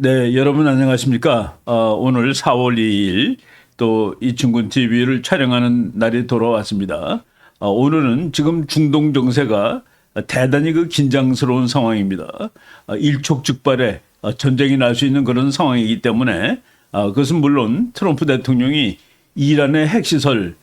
네, 여러분 안녕하십니까? 오늘 4월 2일 또 이춘근 TV를 촬영하는 날이 돌아왔습니다. 오늘은 지금 중동 정세가 대단히 그 긴장스러운 상황입니다. 일촉즉발의 전쟁이 날 수 있는 그런 상황이기 때문에 그것은 물론 트럼프 대통령이 이란의 핵시설을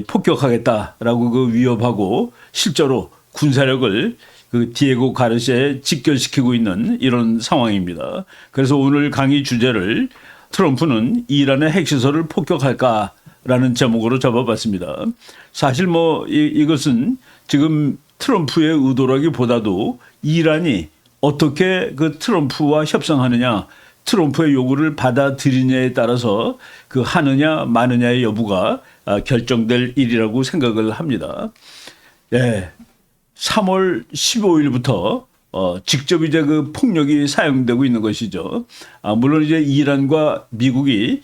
폭격하겠다라고 그 위협하고 실제로 군사력을 그 디에고 가르시아에 직결시키고 있는 이런 상황입니다. 그래서 오늘 강의 주제를 트럼프는 이란의 핵시설을 폭격할까라는 제목으로 잡아봤습니다. 사실 이것은 지금 트럼프의 의도라기보다도 이란이 어떻게 그 트럼프와 협상하느냐, 트럼프의 요구를 받아들이냐에 따라서 그 하느냐 마느냐의 여부가 결정될 일이라고 생각을 합니다. 네. 3월 15일부터 직접 이제 그 폭력이 사용되고 있는 것이죠. 물론 이제 이란과 미국이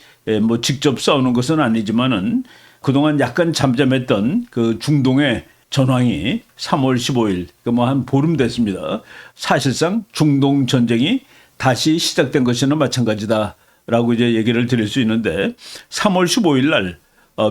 직접 싸우는 것은 아니지만은 그동안 약간 잠잠했던 그 중동의 전황이 3월 15일, 한 보름 됐습니다. 사실상 중동 전쟁이 다시 시작된 것이나 마찬가지다라고 이제 얘기를 드릴 수 있는데 3월 15일 날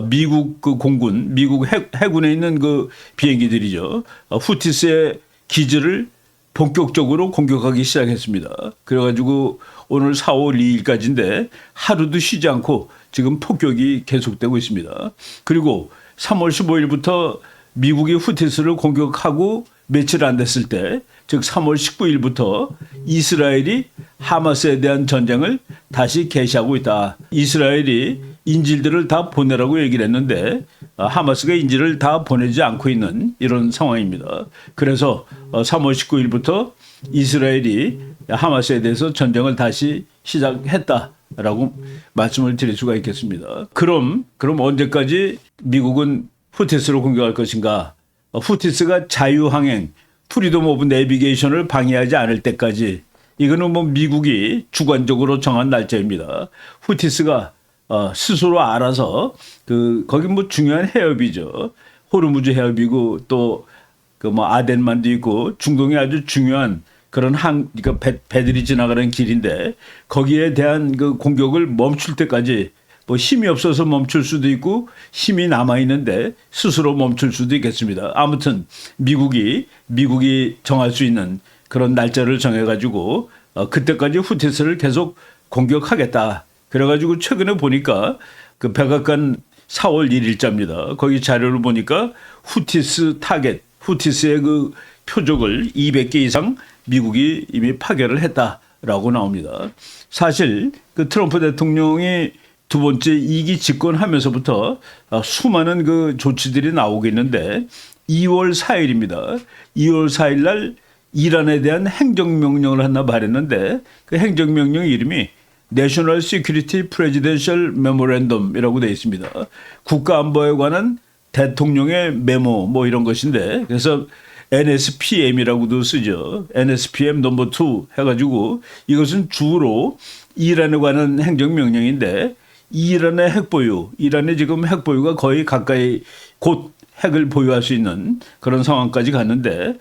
미국 그 공군, 미국 해군에 있는 그 비행기들이죠. 후티스의 기지를 본격적으로 공격하기 시작했습니다. 그래가지고 오늘 4월 2일까지인데 하루도 쉬지 않고 지금 폭격이 계속되고 있습니다. 그리고 3월 15일부터 미국이 후티스를 공격하고 며칠 안 됐을 때, 즉 3월 19일부터 이스라엘이 하마스에 대한 전쟁을 다시 개시하고 있다. 이스라엘이 인질들을 다 보내라고 얘기를 했는데 하마스가 인질을 다 보내지 않고 있는 이런 상황입니다. 그래서 3월 19일부터 이스라엘이 하마스에 대해서 전쟁을 다시 시작했다라고 말씀을 드릴 수가 있겠습니다. 그럼 언제까지 미국은 후티스를 공격할 것인가? 후티스가 자유항행, 프리덤 오브 내비게이션을 방해하지 않을 때까지, 이거는 미국이 주관적으로 정한 날짜입니다. 후티스가 스스로 알아서 거기 중요한 해협이죠. 호르무즈 해협이고 또 아덴만도 있고 중동에 아주 중요한 그런 그러니까 배들이 지나가는 길인데 거기에 대한 그 공격을 멈출 때까지 힘이 없어서 멈출 수도 있고 힘이 남아 있는데 스스로 멈출 수도 있겠습니다. 아무튼 미국이 정할 수 있는 그런 날짜를 정해가지고 그때까지 후티스를 계속 공격하겠다. 그래가지고 최근에 보니까 그 백악관 4월 1일자입니다. 거기 자료를 보니까 후티스 타겟, 후티스의 그 표적을 200개 이상 미국이 이미 파괴를 했다라고 나옵니다. 사실 그 트럼프 대통령이 두 번째 2기 집권하면서부터 수많은 그 조치들이 나오고 있는데 2월 4일입니다. 2월 4일 날 이란에 대한 행정명령을 하나 발했는데 그 행정명령 이름이 National Security Presidential Memorandum이라고 되어 있습니다. 국가안보에 관한 대통령의 메모 이런 것인데 그래서 NSPM이라고도 쓰죠. NSPM 넘버 2 해가지고 이것은 주로 이란에 관한 행정명령인데 이란의 핵보유, 이란의 지금 핵보유가 거의 가까이 곧 핵을 보유할 수 있는 그런 상황까지 갔는데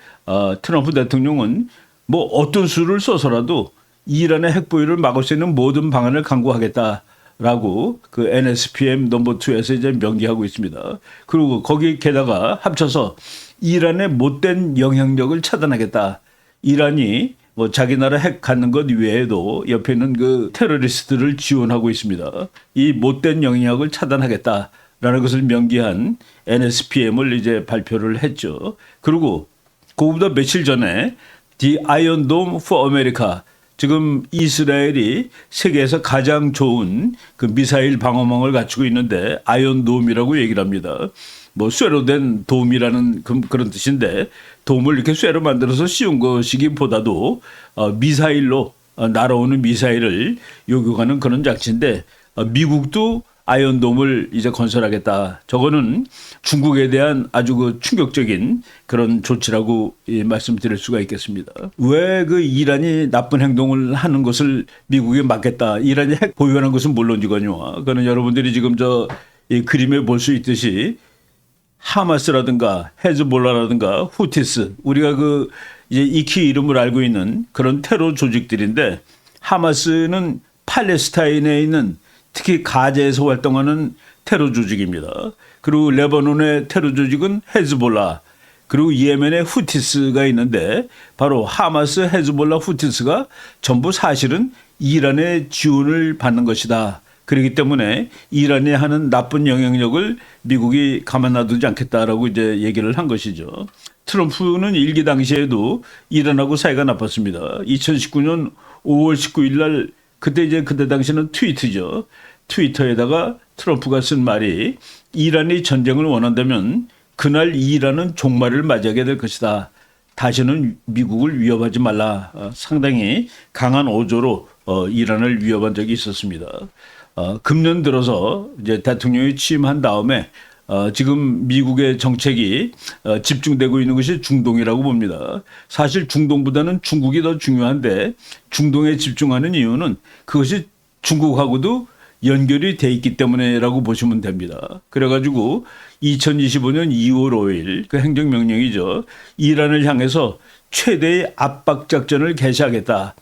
트럼프 대통령은 어떤 수를 써서라도 이란의 핵보유를 막을 수 있는 모든 방안을 강구하겠다라고 그 NSPM 넘버 2에서 이제 명기하고 있습니다. 그리고 거기 게다가 합쳐서 이란의 못된 영향력을 차단하겠다. 이란이 자기 나라 핵 갖는 것 외에도 옆에 있는 그 테러리스트를 지원하고 있습니다. 이 못된 영향력을 차단하겠다라는 것을 명기한 NSPM을 이제 발표를 했죠. 그리고 그보다 며칠 전에 The Iron Dome for America, 지금 이스라엘이 세계에서 가장 좋은 그 미사일 방어망을 갖추고 있는데 아이언돔이라고 얘기를 합니다. 쇠로 된 돔이라는 그런 뜻인데 돔을 이렇게 쇠로 만들어서 씌운 것이기보다도 미사일로 날아오는 미사일을 요격하는 그런 장치인데 미국도 아이언돔을 이제 건설하겠다. 저거는 중국에 대한 아주 그 충격적인 그런 조치라고 말씀드릴 수가 있겠습니다. 왜 그 이란이 나쁜 행동을 하는 것을 미국에 막겠다. 이란이 핵 보유하는 것은 물론이거든요. 그거는 여러분들이 지금 이 그림에 볼 수 있듯이 하마스라든가 헤즈볼라라든가 후티스, 우리가 이제 익히 이름을 알고 있는 그런 테러 조직들인데 하마스는 팔레스타인에 있는 특히 가자에서 활동하는 테러 조직입니다. 그리고 레바논의 테러 조직은 헤즈볼라, 그리고 예멘의 후티스가 있는데 바로 하마스, 헤즈볼라, 후티스가 전부 사실은 이란의 지원을 받는 것이다. 그렇기 때문에 이란이 하는 나쁜 영향력을 미국이 가만 놔두지 않겠다라고 이제 얘기를 한 것이죠. 트럼프는 일기 당시에도 이란하고 사이가 나빴습니다. 2019년 5월 19일 날 그때 당시는 트위터죠. 트위터에다가 트럼프가 쓴 말이 이란이 전쟁을 원한다면 그날 이란은 종말을 맞이하게 될 것이다. 다시는 미국을 위협하지 말라. 상당히 강한 어조로 이란을 위협한 적이 있었습니다. 금년 들어서 이제 대통령이 취임한 다음에 지금 미국의 정책이 집중되고 있는 것이 중동이라고 봅니다. 사실 중동보다는 중국이 더 중요한데 중동에 집중하는 이유는 그것이 중국하고도 연결이 돼 있기 때문에라고 보시면 됩니다. 그래가지고 2025년 2월 5일 그 행정명령이죠. 이란을 향해서 최대의 압박 작전을 개시하겠다.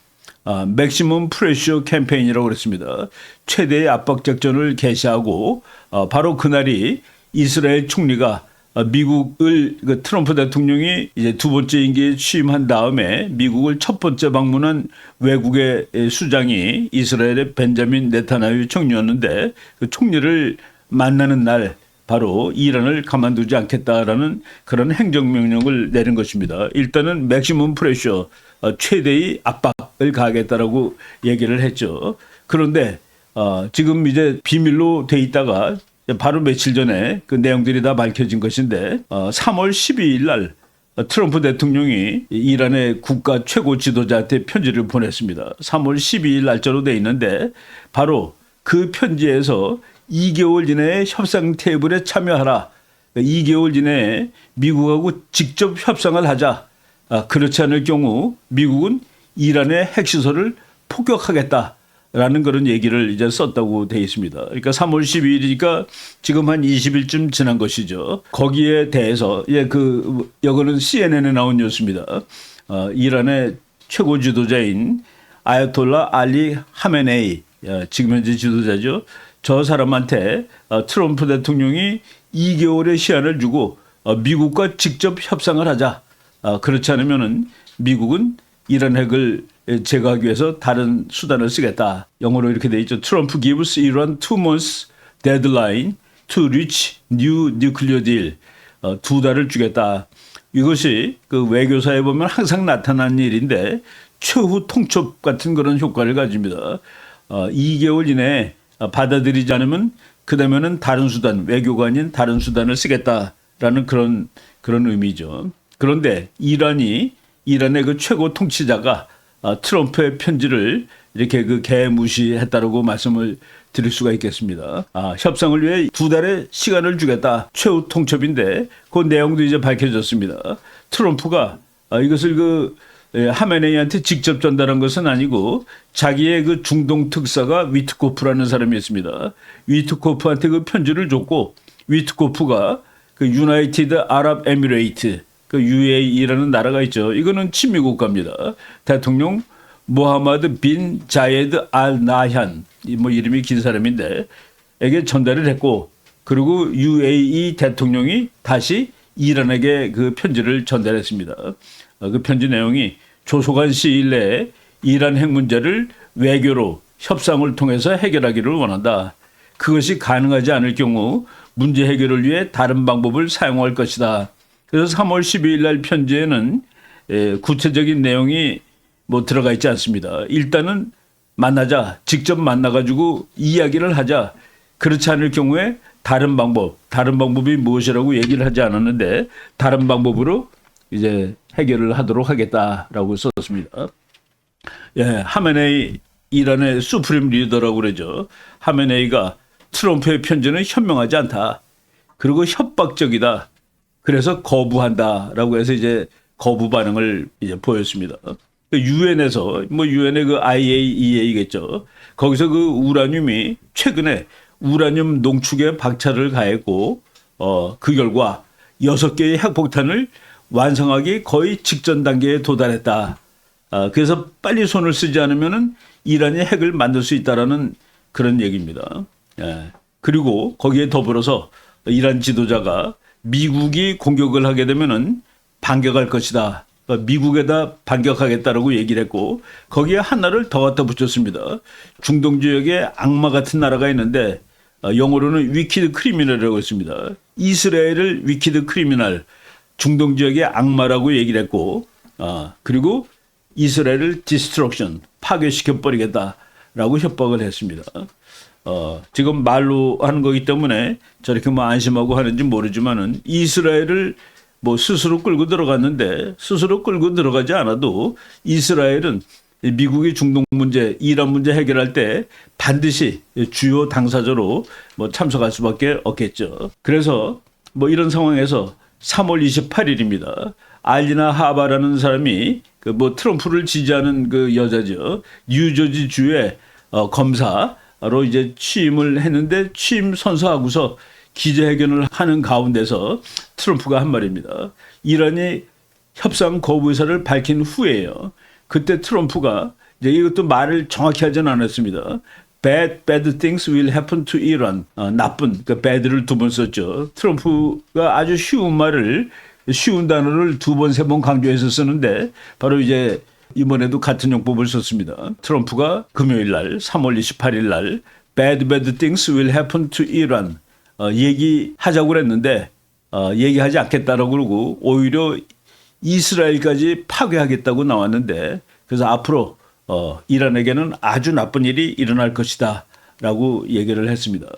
맥시멈 프레셔 캠페인이라고 그랬습니다. 최대의 압박 작전을 개시하고 바로 그날이 이스라엘 총리가 미국을 트럼프 대통령이 이제 두 번째 임기에 취임한 다음에 미국을 첫 번째 방문한 외국의 수장이 이스라엘의 벤자민 네타냐후 총리였는데 그 총리를 만나는 날 바로 이란을 가만두지 않겠다라는 그런 행정명령을 내린 것입니다. 일단은 맥시멈 프레셔 최대의 압박을 가하겠다라고 얘기를 했죠. 그런데 지금 이제 비밀로 돼 있다가 바로 며칠 전에 그 내용들이 다 밝혀진 것인데 3월 12일 날 트럼프 대통령이 이란의 국가 최고 지도자한테 편지를 보냈습니다. 3월 12일 날짜로 돼 있는데 바로 그 편지에서 2개월 이내에 협상 테이블에 참여하라. 2개월 이내에 미국하고 직접 협상을 하자. 그렇지 않을 경우 미국은 이란의 핵시설을 폭격하겠다라는 그런 얘기를 이제 썼다고 되어 있습니다. 그러니까 3월 12일이니까 지금 한 20일쯤 지난 것이죠. 거기에 대해서 이거는 CNN에 나온 뉴스입니다. 이란의 최고 지도자인 아야톨라 알리 하메네이, 지금 현재 지도자죠. 저 사람한테 트럼프 대통령이 2개월의 시한을 주고 미국과 직접 협상을 하자. 그렇지 않으면은 미국은 이란 핵을 제거하기 위해서 다른 수단을 쓰겠다. 영어로 이렇게 돼 있죠. 트럼프 gives Iran 2 months deadline to reach new nuclear deal. 2달을 주겠다. 이것이 그 외교사에 보면 항상 나타나는 일인데 최후 통첩 같은 그런 효과를 가집니다. 2개월 이내에 받아들이지 않으면 그다음에는 다른 수단, 외교가 아닌 다른 수단을 쓰겠다라는 그런 의미죠. 그런데 이란의 그 최고 통치자가 트럼프의 편지를 이렇게 개무시했다라고 말씀을 드릴 수가 있겠습니다. 협상을 위해 2달의 시간을 주겠다. 최후 통첩인데 그 내용도 이제 밝혀졌습니다. 트럼프가 이것을 하메네이한테 직접 전달한 것은 아니고 자기의 그 중동 특사가 위트코프라는 사람이 있습니다. 위트코프한테 그 편지를 줬고 위트코프가 그 유나이티드 아랍 에미레이트 그 UAE라는 나라가 있죠. 이거는 친미 국가입니다. 대통령 모하마드 빈 자예드 알 나현 이름이 긴 사람인데 에게 전달을 했고 그리고 UAE 대통령이 다시 이란에게 그 편지를 전달했습니다. 그 편지 내용이 조속한 시일 내에 이란 핵 문제를 외교로 협상을 통해서 해결하기를 원한다. 그것이 가능하지 않을 경우 문제 해결을 위해 다른 방법을 사용할 것이다. 그래서 3월 12일 날 편지에는 구체적인 내용이 들어가 있지 않습니다. 일단은 만나자, 직접 만나가지고 이야기를 하자. 그렇지 않을 경우에 다른 방법이 무엇이라고 얘기를 하지 않았는데 다른 방법으로 이제 해결을 하도록 하겠다라고 썼습니다. 하메네이 이란의 수프림 리더라고 그러죠. 하메네이가 트럼프의 편지는 현명하지 않다. 그리고 협박적이다. 그래서 거부한다라고 해서 이제 거부 반응을 이제 보였습니다. 유엔에서 유엔의 그 IAEA겠죠. 거기서 그 우라늄이 최근에 우라늄 농축에 박차를 가했고 그 결과 6개의 핵폭탄을 완성하기 거의 직전 단계에 도달했다. 그래서 빨리 손을 쓰지 않으면은 이란이 핵을 만들 수 있다라는 그런 얘기입니다. 예. 그리고 거기에 더불어서 이란 지도자가 미국이 공격을 하게 되면은 반격할 것이다. 미국에다 반격하겠다라고 얘기를 했고 거기에 하나를 더 갖다 붙였습니다. 중동 지역에 악마 같은 나라가 있는데 영어로는 위키드 크리미널이라고 했습니다. 이스라엘을 위키드 크리미널, 중동 지역의 악마라고 얘기를 했고 그리고 이스라엘을 디스트럭션, 파괴시켜 버리겠다라고 협박을 했습니다. 지금 말로 하는 거기 때문에 저렇게 뭐 안심하고 하는지 모르지만은 이스라엘을 뭐 스스로 끌고 들어갔는데 스스로 끌고 들어가지 않아도 이스라엘은 미국이 중동 문제, 이란 문제 해결할 때 반드시 주요 당사자로 뭐 참석할 수밖에 없겠죠. 그래서 뭐 이런 상황에서 3월 28일입니다. 알리나 하바라는 사람이 그 뭐 트럼프를 지지하는 그 여자죠. 뉴저지 주의 검사로 이제 취임을 했는데 취임 선서하고서 기자회견을 하는 가운데서 트럼프가 한 말입니다. 이란이 협상 거부 의사를 밝힌 후에요. 그때 트럼프가 이제 이것도 말을 정확히 하진 않았습니다. bad things will happen to Iran. 나쁜, 그 bad를 두 번 썼죠. 트럼프가 아주 쉬운 단어를 두 번, 세 번 강조해서 쓰는데 바로 이제 이번에도 같은 용법을 썼습니다. 트럼프가 금요일 날 3월 28일 날 bad things will happen to Iran 얘기하자고 그랬는데 얘기하지 않겠다라고 그러고 오히려 이스라엘까지 파괴하겠다고 나왔는데 그래서 앞으로 이란에게는 아주 나쁜 일이 일어날 것이다 라고 얘기를 했습니다.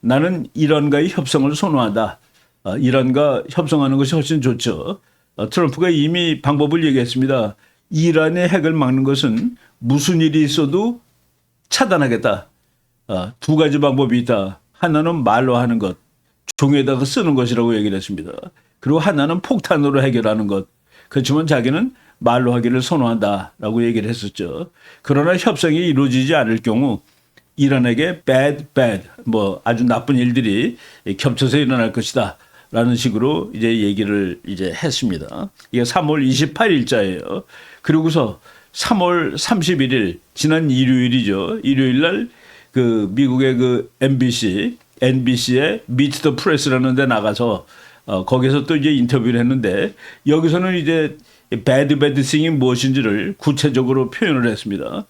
나는 이란과의 협상을 선호한다. 이란과 협상하는 것이 훨씬 좋죠. 트럼프가 이미 방법을 얘기했습니다. 이란의 핵을 막는 것은 무슨 일이 있어도 차단하겠다. 두 가지 방법이 있다. 하나는 말로 하는 것, 종이에다가 쓰는 것이라고 얘기를 했습니다. 그리고 하나는 폭탄으로 해결하는 것. 그렇지만 자기는 말로 하기를 선호한다라고 얘기를 했었죠. 그러나 협상이 이루어지지 않을 경우 이란에게 bad 뭐 아주 나쁜 일들이 겹쳐서 일어날 것이다. 라는 식으로 이제 얘기를 이제 했습니다. 이게 3월 28일자예요. 그리고서 3월 31일 지난 일요일이죠. 일요일 날 그 미국의 그 NBC의 Meet the Press라는 데 나가서 거기서 또 이제 인터뷰를 했는데 여기서는 이제 bad thing이 무엇인지를 구체적으로 표현을 했습니다.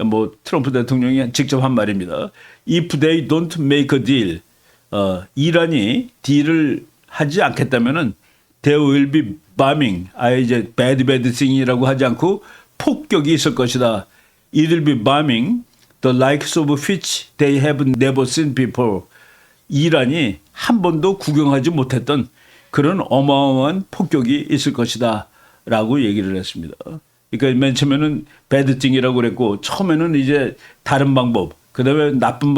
뭐 트럼프 대통령이 직접 한 말입니다. If they don't make a deal, 이란이 딜을 하지 않겠다면은 there will be bombing. 이제 bad thing이라고 하지 않고 폭격이 있을 것이다. It will be bombing the likes of which they have never seen before. 이란이 한 번도 구경하지 못했던 그런 어마어마한 폭격이 있을 것이다. 라고 얘기를 했습니다. 그러니까 맨 처음에는 bad thing이라고 그랬고 처음에는 이제 다른 방법, 그다음에 나쁜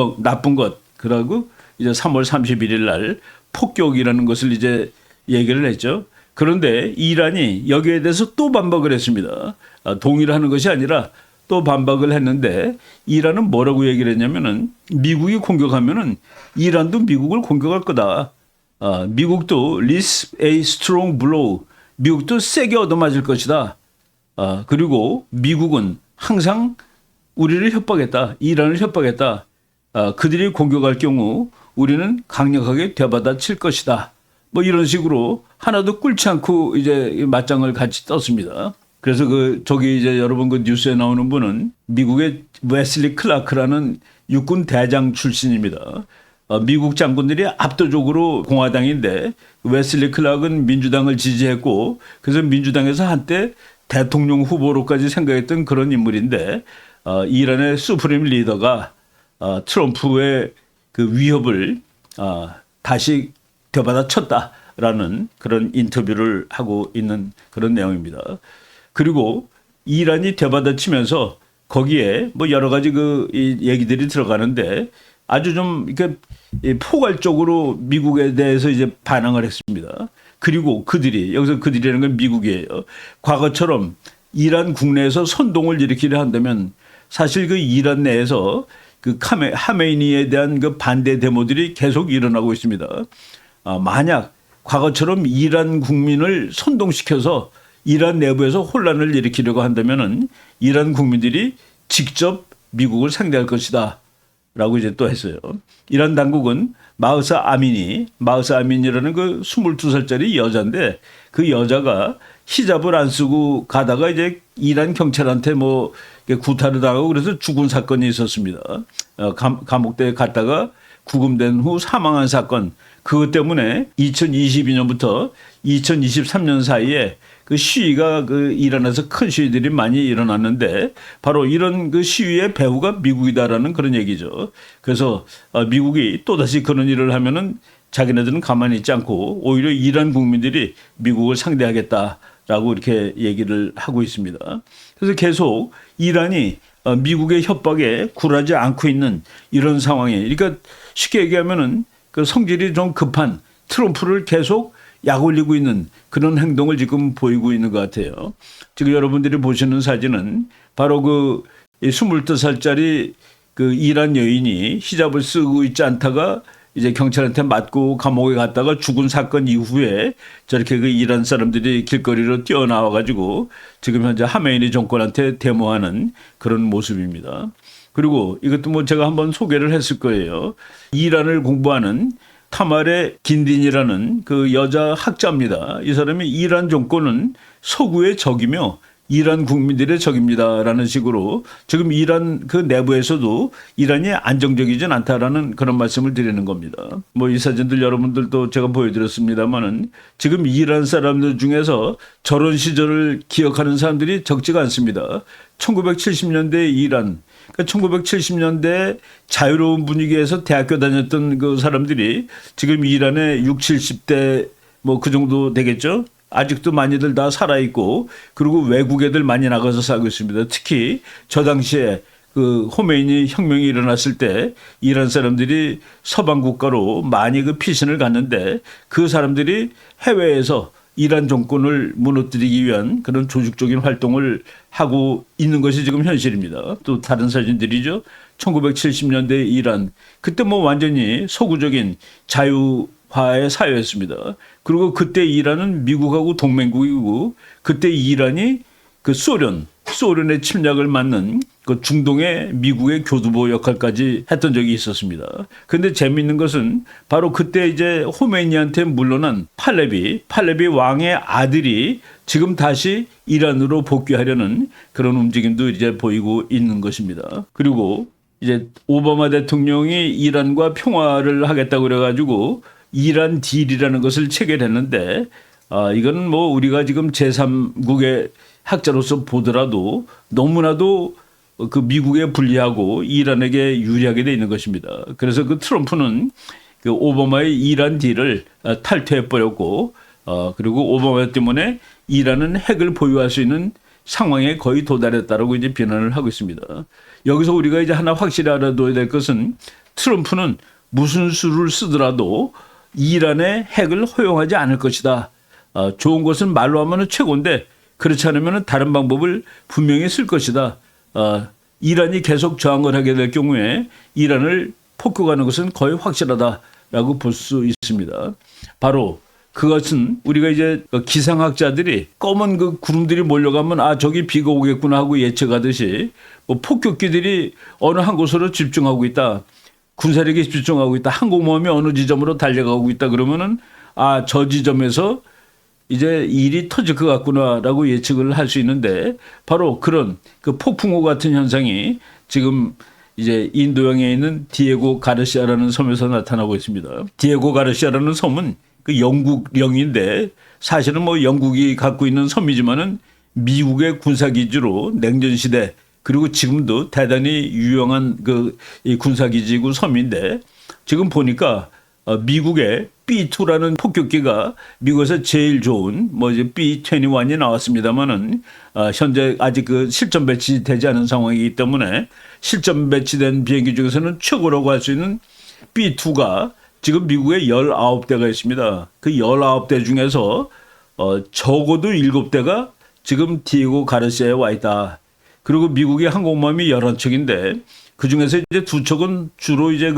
것, 그러고 이제 3월 31일 날 폭격이라는 것을 이제 얘기를 했죠. 그런데 이란이 여기에 대해서 또 반박을 했습니다. 동의를 하는 것이 아니라 또 반박을 했는데 이란은 뭐라고 얘기를 했냐면은 미국이 공격하면은 이란도 미국을 공격할 거다. 미국도 risk a strong blow. 미국도 세게 얻어맞을 것이다. 그리고 미국은 항상 우리를 협박했다. 이란을 협박했다. 그들이 공격할 경우 우리는 강력하게 되받아칠 것이다. 뭐 이런 식으로 하나도 꿀지 않고 이제 맞짱을 같이 떴습니다. 그래서 저기 이제 여러분 그 뉴스에 나오는 분은 미국의 웨슬리 클라크라는 육군 대장 출신입니다. 미국 장군들이 압도적으로 공화당인데 웨슬리 클락은 민주당을 지지했고 그래서 민주당에서 한때 대통령 후보로까지 생각했던 그런 인물인데 이란의 수프림 리더가 트럼프의 그 위협을 다시 되받아쳤다라는 그런 인터뷰를 하고 있는 그런 내용입니다. 그리고 이란이 되받아치면서 거기에 뭐 여러 가지 그 얘기들이 들어가는데 아주 좀 이렇게 포괄적으로 미국에 대해서 이제 반항을 했습니다. 그리고 여기서 그들이라는 건 미국이에요. 과거처럼 이란 국내에서 선동을 일으키려 한다면 사실 그 이란 내에서 그 하메니에 대한 그 반대 데모들이 계속 일어나고 있습니다. 만약 과거처럼 이란 국민을 선동시켜서 이란 내부에서 혼란을 일으키려고 한다면은 이란 국민들이 직접 미국을 상대할 것이다. 라고 이제 또 했어요. 이란 당국은 마흐사 아민이라는 그 22살짜리 여자인데 그 여자가 히잡을 안 쓰고 가다가 이제 이란 경찰한테 뭐 구타를 당하고 그래서 죽은 사건이 있었습니다. 감옥대에 갔다가 구금된 후 사망한 사건. 그것 때문에 2022년부터 2023년 사이에 그 시위가 그 이란에서 큰 시위들이 많이 일어났는데 바로 이런 그 시위의 배후가 미국이다라는 그런 얘기죠. 그래서 미국이 또다시 그런 일을 하면은 자기네들은 가만히 있지 않고 오히려 이란 국민들이 미국을 상대하겠다라고 이렇게 얘기를 하고 있습니다. 그래서 계속 이란이 미국의 협박에 굴하지 않고 있는 이런 상황에, 그러니까 쉽게 얘기하면은 그 성질이 좀 급한 트럼프를 계속 약 올리고 있는 그런 행동을 지금 보이고 있는 것 같아요. 지금 여러분들이 보시는 사진은 바로 그 22살짜리 그 이란 여인이 히잡을 쓰고 있지 않다가 이제 경찰한테 맞고 감옥에 갔다가 죽은 사건 이후에 저렇게 그 이란 사람들이 길거리로 뛰어나와 가지고 지금 현재 하메이니 정권한테 데모하는 그런 모습입니다. 그리고 이것도 뭐 제가 한번 소개를 했을 거예요. 이란을 공부하는 타마레 긴딘이라는 그 여자 학자입니다. 이 사람이 이란 정권은 서구의 적이며 이란 국민들의 적입니다라는 식으로 지금 이란 그 내부에서도 이란이 안정적이진 않다라는 그런 말씀을 드리는 겁니다. 뭐 이 사진들 여러분들도 제가 보여드렸습니다만은 지금 이란 사람들 중에서 저런 시절을 기억하는 사람들이 적지가 않습니다. 1970년대 이란, 그러니까 1970년대 자유로운 분위기에서 대학교 다녔던 그 사람들이 지금 이란의 60, 70대 뭐 그 정도 되겠죠. 아직도 많이들 다 살아있고 그리고 외국 애들 많이 나가서 살고 있습니다. 특히 저 당시에 그 호메이니 혁명이 일어났을 때 이란 사람들이 서방 국가로 많이 그 피신을 갔는데 그 사람들이 해외에서 이란 정권을 무너뜨리기 위한 그런 조직적인 활동을 하고 있는 것이 지금 현실입니다. 또 다른 사진들이죠. 1970년대 이란. 그때 뭐 완전히 서구적인 자유화의 사회였습니다. 그리고 그때 이란은 미국하고 동맹국이고 그때 이란이 그 소련의 침략을 막는 그 중동의 미국의 교두보 역할까지 했던 적이 있었습니다. 그런데 재미있는 것은 바로 그때 이제 호메이니한테 물러난 팔레비 왕의 아들이 지금 다시 이란으로 복귀하려는 그런 움직임도 이제 보이고 있는 것입니다. 그리고 이제 오바마 대통령이 이란과 평화를 하겠다고 그래가지고 이란 딜이라는 것을 체결했는데 이건 뭐 우리가 지금 제3국의 학자로서 보더라도 너무나도 그 미국에 불리하고 이란에게 유리하게 돼 있는 것입니다. 그래서 그 트럼프는 그 오바마의 이란 딜을 탈퇴해 버렸고 그리고 오바마 때문에 이란은 핵을 보유할 수 있는 상황에 거의 도달했다라고 이제 비난을 하고 있습니다. 여기서 우리가 이제 하나 확실히 알아둬야 될 것은 트럼프는 무슨 수를 쓰더라도 이란의 핵을 허용하지 않을 것이다. 좋은 것은 말로 하면 최고인데 그렇지 않으면 다른 방법을 분명히 쓸 것이다. 이란이 계속 저항을 하게 될 경우에 이란을 폭격하는 것은 거의 확실하다라고 볼 수 있습니다. 바로 그것은 우리가 이제 기상학자들이 검은 그 구름들이 몰려가면 저기 비가 오겠구나 하고 예측하듯이 뭐 폭격기들이 어느 한 곳으로 집중하고 있다. 군사력이 집중하고 있다. 항공모함이 어느 지점으로 달려가고 있다. 그러면은 저 지점에서 이제 일이 터질 것 같구나라고 예측을 할 수 있는데 바로 그런 그 폭풍우 같은 현상이 지금 이제 인도양에 있는 디에고 가르시아라는 섬에서 나타나고 있습니다. 디에고 가르시아라는 섬은 그 영국령인데 사실은 뭐 영국이 갖고 있는 섬이지만은 미국의 군사기지로 냉전시대 그리고 지금도 대단히 유용한 그 이 군사기지고 섬인데 지금 보니까 미국의 B2라는 폭격기가 미국에서 제일 좋은 뭐 이제 B21이 나왔습니다만은 현재 아직 그 실전 배치되지 않은 상황이기 때문에 실전 배치된 비행기 중에서는 최고라고 할 수 있는 B2가 지금 미국에 19대가 있습니다. 그 19대 중에서 적어도 7대가 지금 디에고 가르시아에 와 있다. 그리고 미국의 항공모함이 11척인데 그 중에서 이제 2척은 주로 이제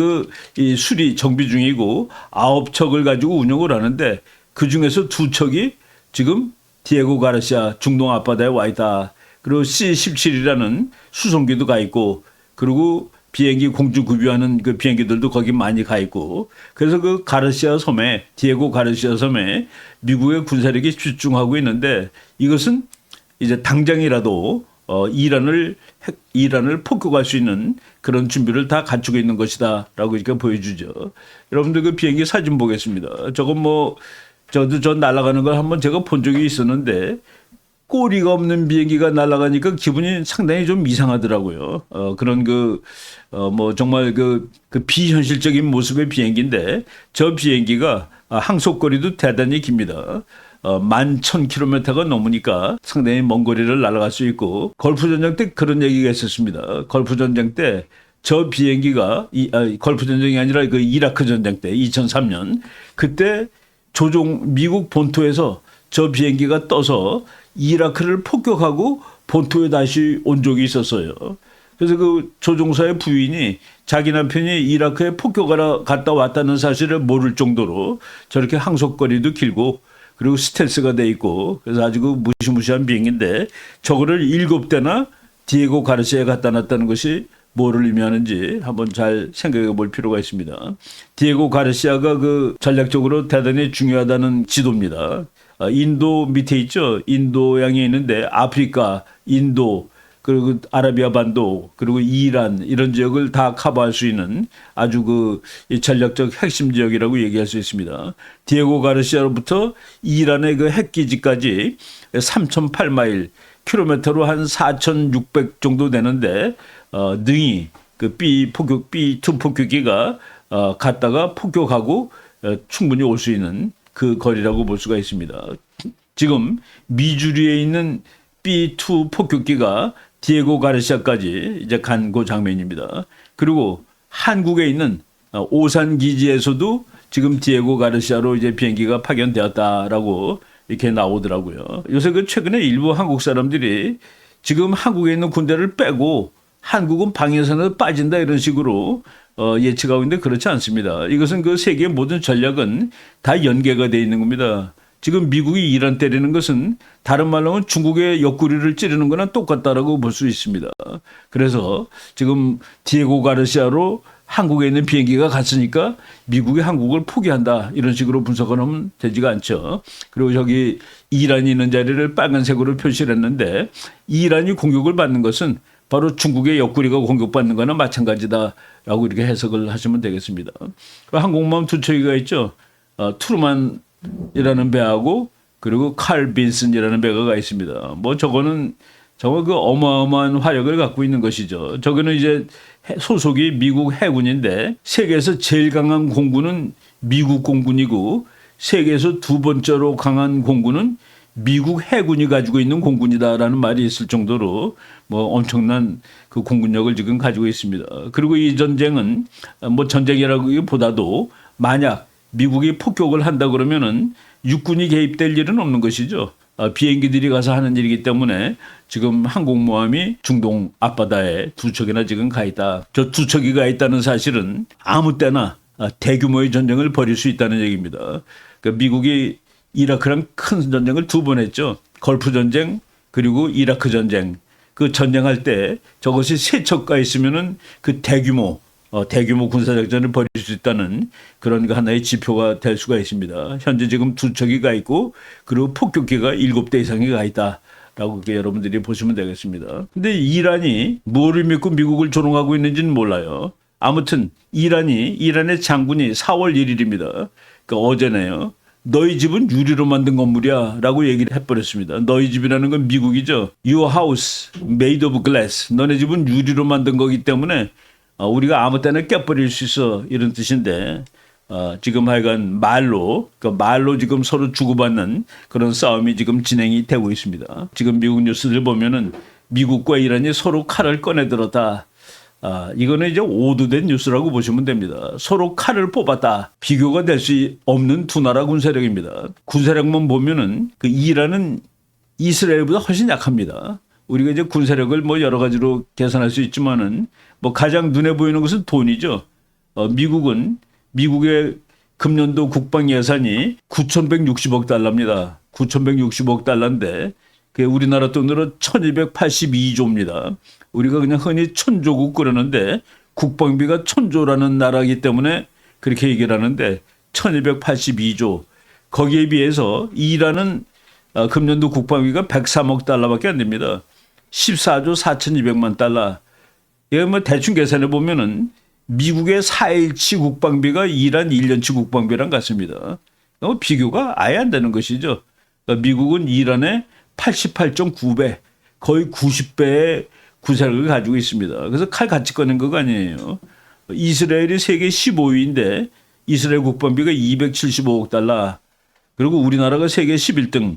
이 수리 정비 중이고 9척을 가지고 운영을 하는데 그 중에서 2척이 지금 디에고 가르시아 중동 앞바다에 와 있다. 그리고 C-17이라는 수송기도 가 있고, 그리고 비행기 공중 구비하는 그 비행기들도 거기 많이 가 있고, 그래서 그 가르시아 섬에, 디에고 가르시아 섬에 미국의 군사력이 집중하고 있는데, 이것은 이제 당장이라도 이란을 폭격할 수 있는 그런 준비를 다 갖추고 있는 것이다라고 이렇게 보여주죠. 여러분들 그 비행기 사진 보겠습니다. 저건 뭐 저도 날아가는 걸 한번 제가 본 적이 있었는데, 꼬리가 없는 비행기가 날아가니까 기분이 상당히 좀 이상하더라고요. 그런 뭐 정말 그 비현실적인 모습의 비행기인데, 저 비행기가 항속거리도 대단히 깁니다. 11,000km가 넘으니까 상당히 먼 거리를 날아갈 수 있고, 걸프 전쟁 때 그런 얘기가 있었습니다. 걸프 전쟁 때 저 비행기가 걸프 전쟁이 아니라 그 이라크 전쟁 때 2003년 그때 미국 본토에서 저 비행기가 떠서 이라크를 폭격하고 본토에 다시 온 적이 있었어요. 그래서 그 조종사의 부인이 자기 남편이 이라크에 폭격하러 갔다 왔다는 사실을 모를 정도로 저렇게 항속거리도 길고, 그리고 스텔스가 돼 있고, 그래서 아주 그 무시무시한 비행기인데, 저거를 7대나 디에고 가르시아에 갖다 놨다는 것이 뭐를 의미하는지 한번 잘 생각해 볼 필요가 있습니다. 디에고 가르시아가 그 전략적으로 대단히 중요하다는 지도입니다. 인도 밑에 있죠. 인도양에 있는데 아프리카, 인도, 그리고 아라비아 반도, 그리고 이란, 이런 지역을 다 커버할 수 있는 아주 그 전략적 핵심 지역이라고 얘기할 수 있습니다. 디에고 가르시아로부터 이란의 그 핵기지까지 3,008마일, 킬로미터로 한 4,600 정도 되는데, 능히 그 B2 폭격기가 갔다가 폭격하고 충분히 올 수 있는 그 거리라고 볼 수가 있습니다. 지금 미주리에 있는 B2 폭격기가 디에고 가르시아까지 이제 간 그 장면입니다. 그리고 한국에 있는 오산 기지에서도 지금 디에고 가르시아로 이제 비행기가 파견되었다라고 이렇게 나오더라고요. 요새 그 최근에 일부 한국 사람들이 지금 한국에 있는 군대를 빼고 한국은 방해선에서 빠진다 이런 식으로 예측하고 있는데, 그렇지 않습니다. 이것은 그 세계의 모든 전략은 다 연계가 되어 있는 겁니다. 지금 미국이 이란 때리는 것은 다른 말로 하면 중국의 옆구리를 찌르는 거나 똑같다라고 볼 수 있습니다. 그래서 지금 디에고 가르시아로 한국에 있는 비행기가 갔으니까 미국이 한국을 포기한다, 이런 식으로 분석하면 되지가 않죠. 그리고 저기 이란이 있는 자리를 빨간색으로 표시를 했는데, 이란이 공격을 받는 것은 바로 중국의 옆구리가 공격받는 거나 마찬가지다라고 이렇게 해석을 하시면 되겠습니다. 항공모함 두 척이가 있죠. 트루만이라는 배하고 그리고 칼 빈슨이라는 배가 가 있습니다. 뭐 저거는 정말 그 어마어마한 화력을 갖고 있는 것이죠. 저거는 이제 소속이 미국 해군인데, 세계에서 제일 강한 공군은 미국 공군이고, 세계에서 두 번째로 강한 공군은 미국 해군이 가지고 있는 공군이다라는 말이 있을 정도로 뭐 엄청난 그 공군력을 지금 가지고 있습니다. 그리고 이 전쟁은 뭐 전쟁이라기보다도 만약 미국이 폭격을 한다 그러면은 육군이 개입될 일은 없는 것이죠. 비행기들이 가서 하는 일이기 때문에 지금 항공모함이 중동 앞바다에 두 척이나 지금 가 있다. 저 두 척이 가 있다는 사실은 아무 때나 대규모의 전쟁을 벌일 수 있다는 얘기입니다. 그러니까 미국이 이라크랑 큰 전쟁을 두 번 했죠. 걸프 전쟁 그리고 이라크 전쟁. 그 전쟁할 때 저것이 세 척가 있으면은 그 대규모 군사작전을 벌일 수 있다는 그런 하나의 지표가 될 수가 있습니다. 현재 지금 두 척이 가 있고, 그리고 폭격기가 7대 이상이 가 있다라고 여러분들이 보시면 되겠습니다. 근데 이란이 뭐를 믿고 미국을 조롱하고 있는지는 몰라요. 아무튼 이란의 장군이 4월 1일입니다. 그러니까 어제네요. 너희 집은 유리로 만든 건물이야 라고 얘기를 해버렸습니다. 너희 집이라는 건 미국이죠. Your house made of glass. 너네 집은 유리로 만든 거기 때문에 우리가 아무 때나 깨버릴 수 있어, 이런 뜻인데, 지금 하여간 말로 지금 서로 주고받는 그런 싸움이 지금 진행이 되고 있습니다. 지금 미국 뉴스들 보면은 미국과 이란이 서로 칼을 꺼내들었다. 이거는 이제 오도된 뉴스라고 보시면 됩니다. 서로 칼을 뽑았다. 비교가 될 수 없는 두 나라 군사력입니다. 군사력만 보면은 그 이란은 이스라엘보다 훨씬 약합니다. 우리가 이제 군사력을 뭐 여러 가지로 계산할 수 있지만은 뭐 가장 눈에 보이는 것은 돈이죠. 미국은 미국의 금년도 국방 예산이 9,160억 달러입니다. 9,160억 달러인데 그게 우리나라 돈으로 1,282조입니다. 우리가 그냥 흔히 천조국 그러는데 국방비가 천조라는 나라이기 때문에 그렇게 얘기를 하는데 1,282조. 거기에 비해서 이란은 금년도 국방비가 103억 달러밖에 안 됩니다. 14조 4,200만 달러. 이거 뭐 대충 계산해 보면은 미국의 4일치 국방비가 이란 1년치 국방비랑 같습니다. 비교가 아예 안 되는 것이죠. 그러니까 미국은 이란의 88.9배, 거의 90배의 군사력을 가지고 있습니다. 그래서 칼 같이 꺼낸 거가 아니에요. 이스라엘이 세계 15위인데 이스라엘 국방비가 275억 달러, 그리고 우리나라가 세계 11등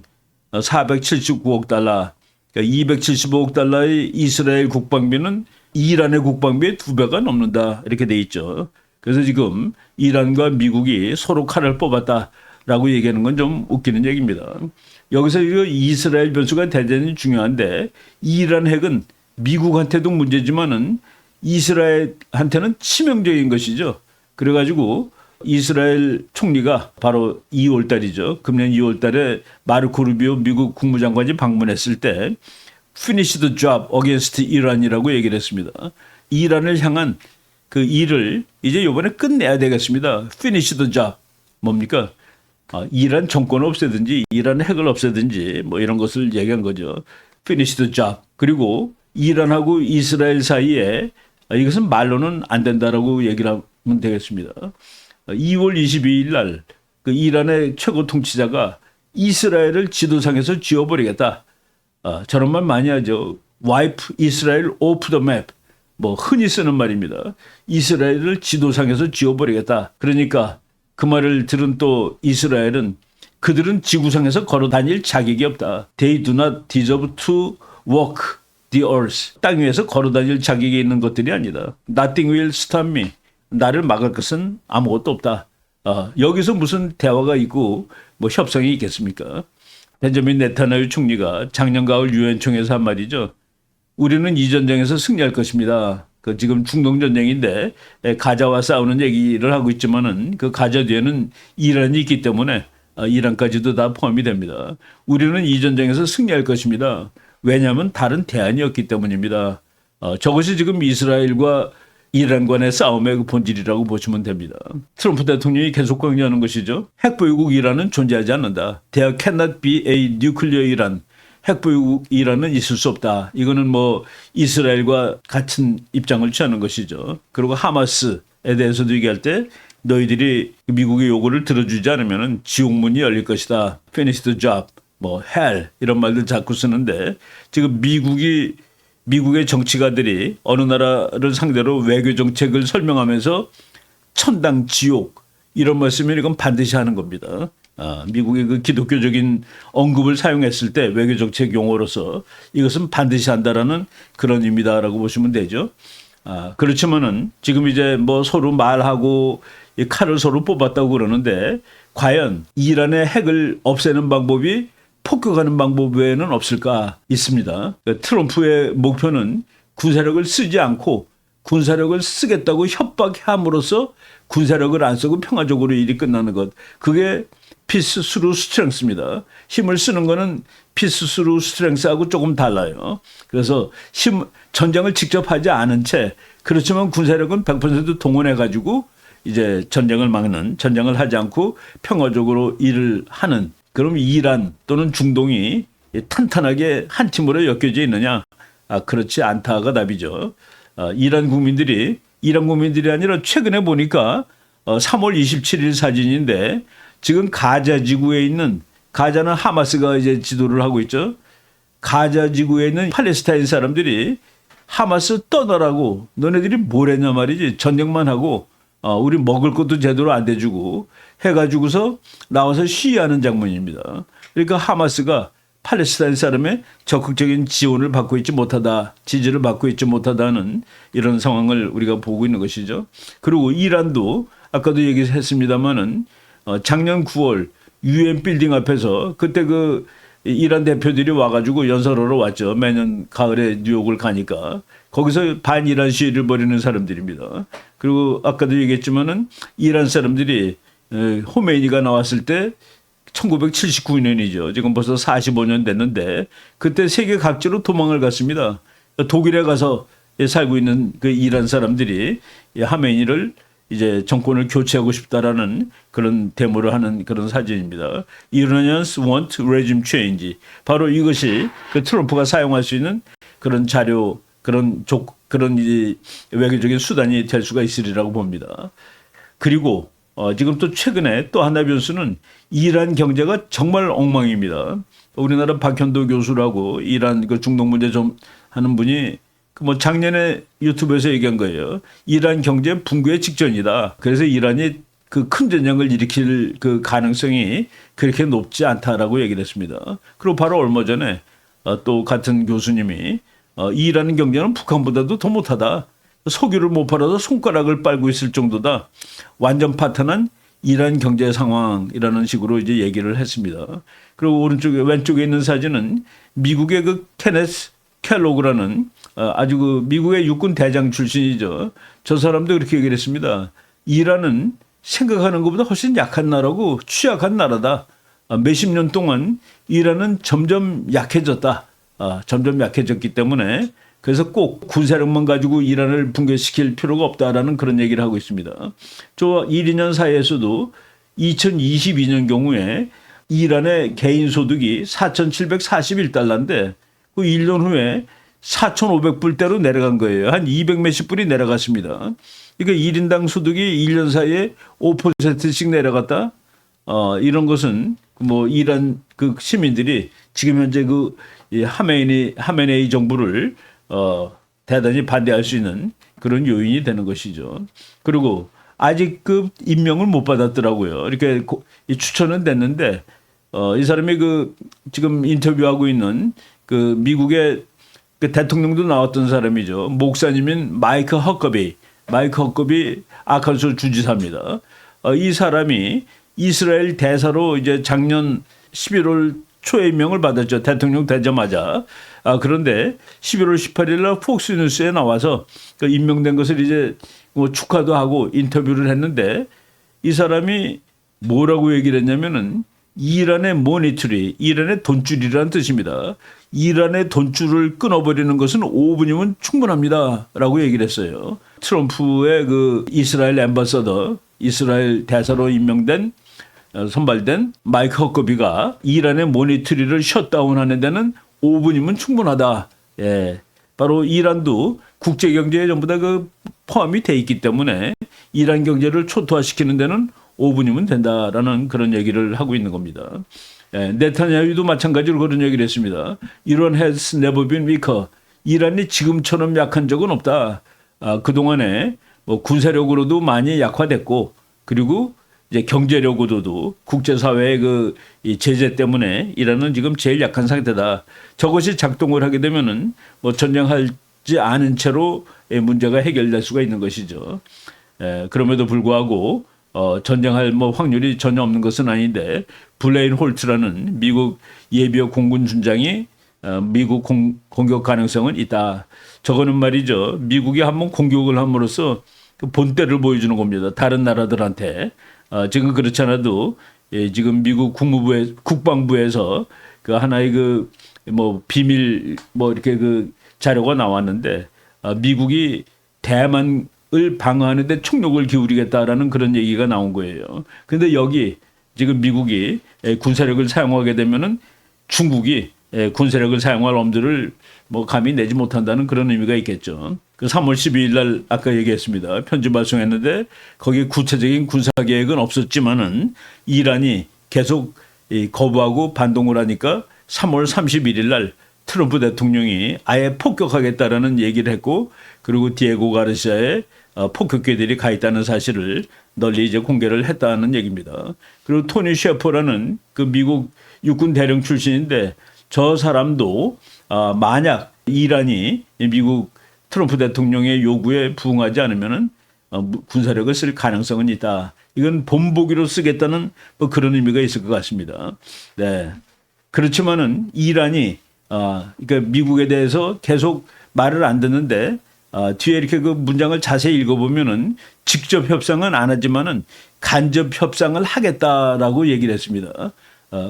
479억 달러, 그러니까 275억 달러의 이스라엘 국방비는 이란의 국방비의 2배가 넘는다 이렇게 돼 있죠. 그래서 지금 이란과 미국이 서로 칼을 뽑았다라고 얘기하는 건 좀 웃기는 얘기입니다. 여기서 이스라엘 변수가 대단히 중요한데 이란 핵은 미국한테도 문제지만은 이스라엘한테는 치명적인 것이죠. 그래가지고 이스라엘 총리가 바로 2월 달이죠. 금년 2월 달에 마르코 루비오 미국 국무장관이 방문했을 때 Finish the job against Iran이라고 얘기를 했습니다. 이란을 향한 그 일을 이제 이번에 끝내야 되겠습니다. Finish the job. 뭡니까? 이란 정권을 없애든지 이란 핵을 없애든지 뭐 이런 것을 얘기한 거죠. Finish the job. 그리고 이란하고 이스라엘 사이에 이것은 말로는 안 된다라고 얘기를 하면 되겠습니다. 2월 22일 날 그 이란의 최고 통치자가 이스라엘을 지도상에서 지워버리겠다. 저런 말 많이 하죠. Wipe Israel off the map. 뭐 흔히 쓰는 말입니다. 이스라엘을 지도상에서 지워버리겠다. 그러니까 그 말을 들은 또 이스라엘은 그들은 지구상에서 걸어 다닐 자격이 없다. They do not deserve to walk the earth. 땅 위에서 걸어 다닐 자격이 있는 것들이 아니다. Nothing will stop me. 나를 막을 것은 아무것도 없다. 여기서 무슨 대화가 있고 뭐 협상이 있겠습니까? 벤자민 네타냐후 총리가 작년 가을 유엔총회에서 한 말이죠. 우리는 이 전쟁에서 승리할 것입니다. 그 지금 중동 전쟁인데 가자와 싸우는 얘기를 하고 있지만은 그 가자 뒤에는 이란이 있기 때문에 이란까지도 다 포함이 됩니다. 우리는 이 전쟁에서 승리할 것입니다. 왜냐하면 다른 대안이 없기 때문입니다. 저것이 지금 이스라엘과 이란 간의 싸움의 본질이라고 보시면 됩니다. 트럼프 대통령이 계속 강조하는 것이죠. 핵보유국 이란은 존재하지 않는다. There cannot be a nuclear Iran. 핵보유국 이란은 있을 수 없다. 이거는 뭐 이스라엘과 같은 입장을 취하는 것이죠. 그리고 하마스에 대해서도 얘기할 때 너희들이 미국의 요구를 들어주지 않으면 지옥문이 열릴 것이다. Finish the job. 뭐 hell 이런 말들 자꾸 쓰는데 지금 미국의 정치가들이 어느 나라를 상대로 외교 정책을 설명하면서 천당 지옥 이런 말씀을 이건 반드시 하는 겁니다. 미국의 그 기독교적인 언급을 사용했을 때 외교 정책 용어로서 이것은 반드시 한다라는 그런 의미다라고 보시면 되죠. 그렇지만은 지금 이제 뭐 서로 말하고 이 칼을 서로 뽑았다고 그러는데 과연 이란의 핵을 없애는 방법이 폭격하는 방법 외에는 없을까 있습니다. 트럼프의 목표는 군사력을 쓰지 않고 군사력을 쓰겠다고 협박함으로써 군사력을 안 쓰고 평화적으로 일이 끝나는 것. 그게 피스 스루 스트렝스입니다. 힘을 쓰는 거는 피스 스루 스트렝스하고 조금 달라요. 그래서 전쟁을 직접 하지 않은 채 그렇지만 군사력은 100% 동원해 가지고 이제 전쟁을 막는 전쟁을 하지 않고 평화적으로 일을 하는 그럼 이란 또는 중동이 탄탄하게 한 팀으로 엮여져 있느냐? 그렇지 않다가 답이죠. 이란 국민들이 아니라 최근에 보니까 3월 27일 사진인데 지금 가자 지구에 있는 가자는 하마스가 이제 지도를 하고 있죠. 가자 지구에 있는 팔레스타인 사람들이 하마스 떠나라고 너네들이 뭘 했냐 말이지. 전쟁만 하고 우리 먹을 것도 제대로 안 대주고 해가지고서 나와서 시위하는 장면입니다. 그러니까 하마스가 팔레스타인 사람의 적극적인 지원을 받고 있지 못하다, 지지를 받고 있지 못하다는 이런 상황을 우리가 보고 있는 것이죠. 그리고 이란도 아까도 얘기했습니다마는 작년 9월 UN 빌딩 앞에서 그때 그 이란 대표들이 와가지고 연설하러 왔죠. 매년 가을에 뉴욕을 가니까 거기서 반이란 시위를 벌이는 사람들입니다. 그리고 아까도 얘기했지만은 이란 사람들이 호메이니가 나왔을 때 1979년이죠. 지금 벌써 45년 됐는데 그때 세계 각지로 도망을 갔습니다. 독일에 가서 살고 있는 그 이란 사람들이 하메니를 이제 정권을 교체하고 싶다라는 그런 데모를 하는 그런 사진입니다. Iranians want regime change. 바로 이것이 그 트럼프가 사용할 수 있는 그런 자료, 그런 이제 외교적인 수단이 될 수가 있으리라고 봅니다. 그리고 지금 또 최근에 또 하나의 변수는 이란 경제가 정말 엉망입니다. 우리나라 박현도 교수라고 이란 그 중동 문제 좀 하는 분이 뭐 작년에 유튜브에서 얘기한 거예요. 이란 경제 붕괴의 직전이다. 그래서 이란이 그 큰 전쟁을 일으킬 그 가능성이 그렇게 높지 않다라고 얘기를 했습니다. 그리고 바로 얼마 전에 또 같은 교수님이 이란 경제는 북한보다도 더 못하다. 석유를 못 팔아서 손가락을 빨고 있을 정도다. 완전 파탄한 이란 경제 상황이라는 식으로 이제 얘기를 했습니다. 그리고 왼쪽에 있는 사진은 미국의 그 케네스 켈로그라는 아주 그 미국의 육군 대장 출신이죠. 저 사람도 그렇게 얘기를 했습니다. 이란은 생각하는 것보다 훨씬 약한 나라고 취약한 나라다. 몇십 년 동안 이란은 점점 약해졌다. 점점 약해졌기 때문에 그래서 꼭 군사력만 가지고 이란을 붕괴시킬 필요가 없다라는 그런 얘기를 하고 있습니다. 저 1, 2년 사이에서도 2022년 경우에 이란의 개인 소득이 4,741달러인데 그 1년 후에 4,500불대로 내려간 거예요. 한 200 몇십 불이 내려갔습니다. 그러니까 1인당 소득이 1년 사이에 5%씩 내려갔다. 이런 것은 뭐 이란 그 시민들이 지금 현재 그 하메네이 정부를 대단히 반대할 수 있는 그런 요인이 되는 것이죠. 그리고 아직 그 임명을 못 받았더라고요. 이렇게 추천은 됐는데 이 사람이 그 지금 인터뷰하고 있는 그 미국의 그 대통령도 나왔던 사람이죠. 목사님인 마이크 허커비 아칸소 주지사입니다. 이 사람이 이스라엘 대사로 이제 작년 11월 초에 임명을 받았죠. 대통령 되자마자. 그런데 11월 18일 날 폭스뉴스에 나와서 그 임명된 것을 이제 뭐 축하도 하고 인터뷰를 했는데 이 사람이 뭐라고 얘기를 했냐면은 이란의 모니터리, 이란의 돈줄이라는 뜻입니다. 이란의 돈줄을 끊어버리는 것은 5분이면 충분합니다. 라고 얘기를 했어요. 트럼프의 그 이스라엘 앰바서더, 이스라엘 대사로 임명된 선발된 마이크 허커비가 이란의 모니터리를 셧다운하는 데는 5분이면 충분하다. 예. 바로 이란도 국제 경제에 전부 다 그 포함이 돼 있기 때문에 이란 경제를 초토화시키는 데는 5분이면 된다라는 그런 얘기를 하고 있는 겁니다. 예, 네타냐후도 마찬가지로 그런 얘기를 했습니다. Iran has never been weaker. 이란이 지금처럼 약한 적은 없다. 그동안에 뭐 군사력으로도 많이 약화됐고 그리고 이제 경제력으로도 국제사회의 이 제재 때문에 이란은 지금 제일 약한 상태다. 저것이 작동을 하게 되면은 뭐 전쟁하지 않은 채로 문제가 해결될 수가 있는 것이죠. 예, 그럼에도 불구하고 전쟁할 뭐 확률이 전혀 없는 것은 아닌데 블레인 홀트라는 미국 예비역 공군 준장이 미국 공격 가능성은 있다. 저거는 말이죠. 미국이 한번 공격을 함으로써 그 본때를 보여주는 겁니다. 다른 나라들한테. 지금 그렇지 않아도 지금 미국 국방부에서 그 하나의 그 뭐 비밀 뭐 이렇게 그 자료가 나왔는데 미국이 대만을 방어하는데 총력을 기울이겠다라는 그런 얘기가 나온 거예요. 그런데 여기 지금 미국이 군사력을 사용하게 되면은 중국이 군사력을 사용할 엄두를 뭐 감히 내지 못한다는 그런 의미가 있겠죠. 그 3월 12일 날 아까 얘기했습니다. 편지 발송했는데 거기에 구체적인 군사 계획은 없었지만은 이란이 계속 거부하고 반동을 하니까 3월 31일 날 트럼프 대통령이 아예 폭격하겠다라는 얘기를 했고 그리고 디에고 가르시아의 폭격기들이 가 있다는 사실을 널리 이제 공개를 했다는 얘기입니다. 그리고 토니 셰퍼라는 그 미국 육군 대령 출신인데 저 사람도 만약 이란이 미국 트럼프 대통령의 요구에 부응하지 않으면은 군사력을 쓸 가능성은 있다. 이건 본보기로 쓰겠다는 뭐 그런 의미가 있을 것 같습니다. 네. 그렇지만은 이란이 그러니까 미국에 대해서 계속 말을 안 듣는데 뒤에 이렇게 그 문장을 자세히 읽어보면은 직접 협상은 안 하지만은 간접 협상을 하겠다라고 얘기를 했습니다.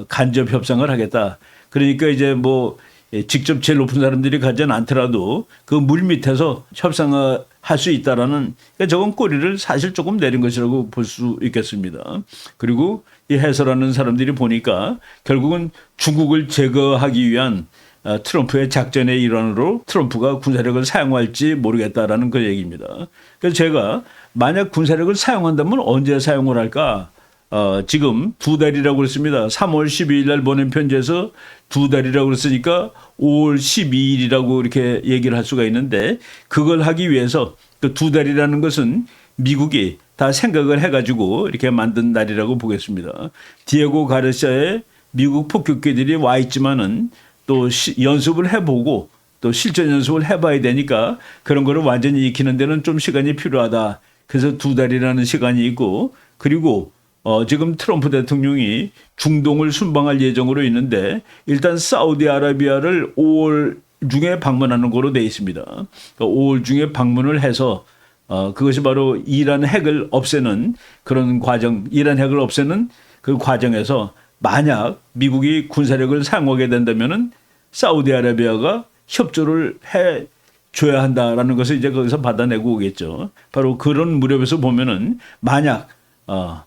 간접 협상을 하겠다. 그러니까 이제 뭐 직접 제일 높은 사람들이 가진 않더라도 그 물 밑에서 협상을 할 수 있다라는, 그러니까 저건 꼬리를 사실 조금 내린 것이라고 볼 수 있겠습니다. 그리고 이 해설하는 사람들이 보니까 결국은 중국을 제거하기 위한 트럼프의 작전의 일환으로 트럼프가 군사력을 사용할지 모르겠다라는 그 얘기입니다. 그래서 제가 만약 군사력을 사용한다면 언제 사용을 할까? 지금 2달이라고 그랬습니다. 3월 12일 날 보낸 편지에서 2달이라고 그랬으니까 5월 12일이라고 이렇게 얘기를 할 수가 있는데, 그걸 하기 위해서 그 2달이라는 것은 미국이 다 생각을 해가지고 이렇게 만든 날이라고 보겠습니다. 디에고 가르시아의 미국 폭격기들이 와 있지만은 또 연습을 해보고 또 실전 연습을 해봐야 되니까 그런 거를 완전히 익히는 데는 좀 시간이 필요하다. 그래서 2달이라는 시간이 있고, 그리고 지금 트럼프 대통령이 중동을 순방할 예정으로 있는데 일단 사우디아라비아를 5월 중에 방문하는 거로 돼 있습니다. 그러니까 5월 중에 방문을 해서 그것이 바로 이란 핵을 없애는 그런 과정, 이란 핵을 없애는 그 과정에서 만약 미국이 군사력을 사용하게 된다면은 사우디아라비아가 협조를 해 줘야 한다라는 것을 이제 거기서 받아내고 오겠죠. 바로 그런 무렵에서 보면은 만약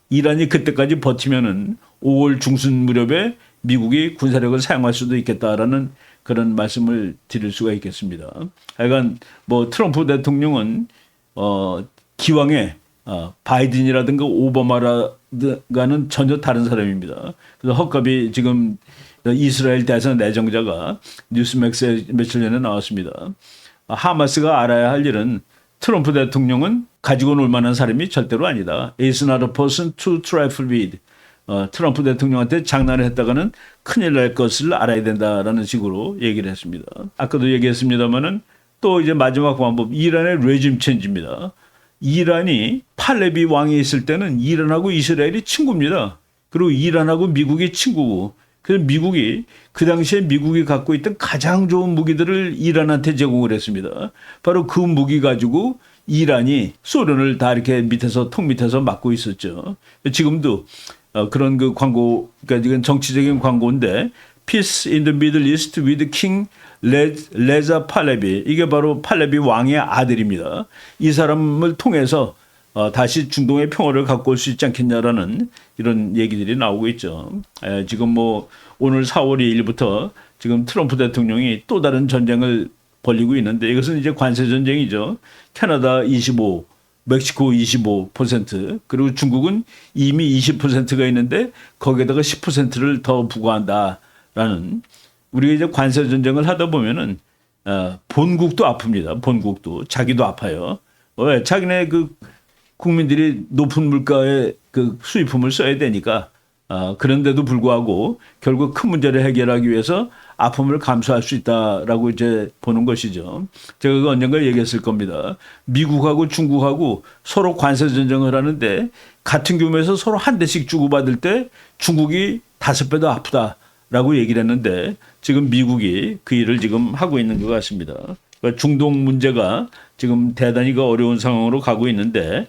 이란이 그때까지 버티면은 5월 중순 무렵에 미국이 군사력을 사용할 수도 있겠다라는 그런 말씀을 드릴 수가 있겠습니다. 하여간 뭐 트럼프 대통령은 기왕에 바이든이라든가 오바마라든가는 전혀 다른 사람입니다. 그래서 헛값이 지금 이스라엘 대선 내정자가 뉴스맥스에 며칠 전에 나왔습니다. 하마스가 알아야 할 일은 트럼프 대통령은 가지고 놀 만한 사람이 절대로 아니다. It's not a person to trifle with. 트럼프 대통령한테 장난을 했다가는 큰일 날 것을 알아야 된다라는 식으로 얘기를 했습니다. 아까도 얘기했습니다마는 또 이제 마지막 방법, 이란의 레짐 체인지입니다. 이란이 팔레비 왕이 있을 때는 이란하고 이스라엘이 친구입니다. 그리고 이란하고 미국이 친구고, 그래서 미국이 그 당시에 미국이 갖고 있던 가장 좋은 무기들을 이란한테 제공을 했습니다. 바로 그 무기 가지고 이란이 소련을 다 이렇게 밑에서 통 밑에서 막고 있었죠. 지금도 그런 그 광고, 그러니까 이건 정치적인 광고인데 Peace in the Middle East with King 레자 팔레비, 이게 바로 팔레비 왕의 아들입니다. 이 사람을 통해서 다시 중동의 평화를 갖고 올 수 있지 않겠냐라는 이런 얘기들이 나오고 있죠. 지금 뭐 오늘 4월 2일부터 지금 트럼프 대통령이 또 다른 전쟁을 벌이고 있는데 이것은 이제 관세 전쟁이죠. 캐나다 25, 멕시코 25%, 그리고 중국은 이미 20%가 있는데 거기에다가 10%를 더 부과한다라는, 우리가 이제 관세 전쟁을 하다 보면은 본국도 아픕니다. 본국도 자기도 아파요. 왜? 자기네 그 국민들이 높은 물가의 그 수입품을 써야 되니까. 그런데도 불구하고 결국 큰 문제를 해결하기 위해서 아픔을 감수할 수 있다라고 이제 보는 것이죠. 제가 그 언젠가 얘기했을 겁니다. 미국하고 중국하고 서로 관세 전쟁을 하는데 같은 규모에서 서로 한 대씩 주고받을 때 중국이 5배 더 아프다라고 얘기를 했는데 지금 미국이 그 일을 지금 하고 있는 것 같습니다. 그러니까 중동 문제가 지금 대단히 어려운 상황으로 가고 있는데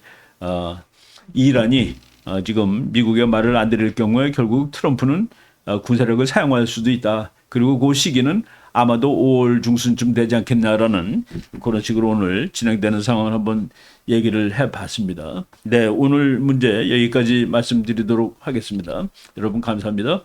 이란이 지금 미국의 말을 안 들을 경우에 결국 트럼프는 군사력을 사용할 수도 있다. 그리고 그 시기는 아마도 5월 중순쯤 되지 않겠냐라는 그런 식으로 오늘 진행되는 상황을 한번 얘기를 해봤습니다. 네, 오늘 문제 여기까지 말씀드리도록 하겠습니다. 여러분 감사합니다.